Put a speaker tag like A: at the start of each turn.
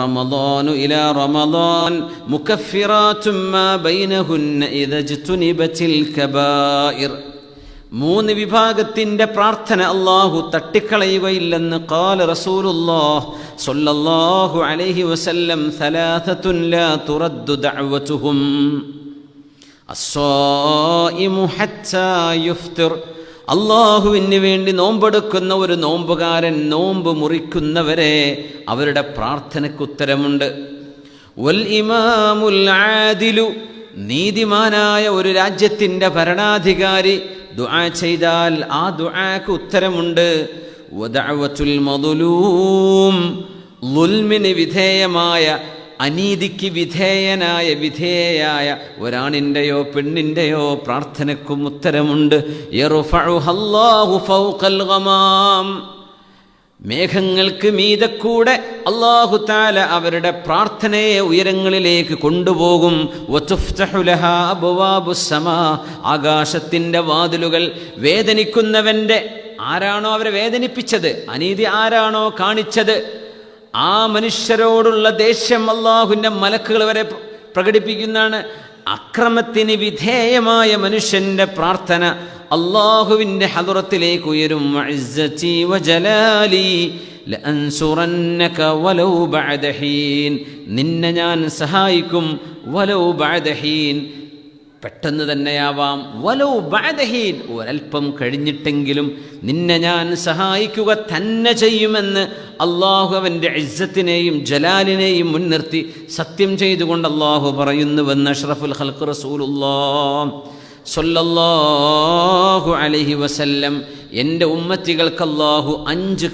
A: റമദാനു ഇലാ റമദാൻ മുകഫിറാത്തും മാ ബൈനഹുന്ന ഇദാ ജതുനിബത്തിൽ കബായിർ. 3 വിഭാഗത്തിൻ്റെ പ്രാർത്ഥന അല്ലാഹു തട്ടിക്കളയുകയില്ലെന്ന് ഖാല റസൂലുള്ളാഹ് സ്വല്ലല്ലാഹു അലൈഹി വസല്ലം. സലാസത്തുൻ ലാ തുറദ്ദു ദഅവതുഹും അസ്സായിമു ഹത്താ യുഫ്തിർ. അല്ലാഹുവിന് വേണ്ടി നോമ്പെടുക്കുന്ന ഒരു നോമ്പുകാരൻ നോമ്പ് മുറിക്കുന്നവരെ അവരുടെ പ്രാർത്ഥനയ്ക്ക് ഉത്തരമുണ്ട്. വൽ ഇമാമുൽ ആദിലു, നീതിമാനായ ഒരു രാജ്യത്തിൻ്റെ ഭരണാധികാരി ദുആ ചെയ്താൽ ആ ദുആക്ക് ഉത്തരമുണ്ട്. വദഅവത്തുൽ മദ്ലൂം, ളുൽമിന് വിധേയമായ, അനീതിക്ക് വിധേയയായ ഒരാണിൻ്റെയോ പെണ്ണിൻ്റെയോ പ്രാർത്ഥനയ്ക്കും ഉത്തരമുണ്ട്. യർഫഉഹല്ലാഹു ഫൗഖൽ ഗമാം, മേഘങ്ങൾക്ക് മീതക്കൂടെ അല്ലാഹു തആല അവരുടെ പ്രാർത്ഥനയെ ഉയരങ്ങളിലേക്ക് കൊണ്ടുപോകും. വതുഫ്തഹു ലഹാ അബ്വാബുസ് സമാ, ആകാശത്തിൻ്റെ വാതിലുകൾ വേദനിക്കുന്നവൻ്റെ, ആരാണോ അവരെ വേദനിപ്പിച്ചത്, അനീതി ആരാണോ കാണിച്ചത്, ആ മനുഷ്യരോടുള്ള ദേഷ്യം അല്ലാഹുവിൻ്റെ മലക്കുകൾ വരെ പ്രകടിപ്പിക്കുന്നതാണ്. അക്രമത്തിന് വിധേയമായ മനുഷ്യൻ്റെ പ്രാർത്ഥന അല്ലാഹുവിൻ്റെ ഹദറത്തിലേക്ക് ഉയരും. വഇസ്സതി വജലാലി ലഅൻസുറന്നക വലൗ ബഅദ ഹീൻ, നിന്നെ ഞാൻ സഹായിക്കും. വലൗ ബഅദ ഹീൻ, പെട്ടെന്ന് തന്നെയാവാം. വലൗ ബഅദ ഹീൻ, ഒരൽപ്പം കഴിഞ്ഞിട്ടെങ്കിലും നിന്നെ ഞാൻ സഹായിക്കുക തന്നെ ചെയ്യുമെന്ന് അള്ളാഹു അവൻ്റെ ഇസ്സത്തിനെയും ജലാലിനെയും മുൻനിർത്തി സത്യം ചെയ്തുകൊണ്ട് അള്ളാഹു പറയുന്നുവെന്ന് അഷ്റഫുൽ ഖൽഖ് റസൂലുള്ളാഹി സ്വല്ലല്ലാഹു അലൈഹി വസല്ലം. എൻ്റെ ഉമ്മത്തികൾക്ക് അള്ളാഹു 5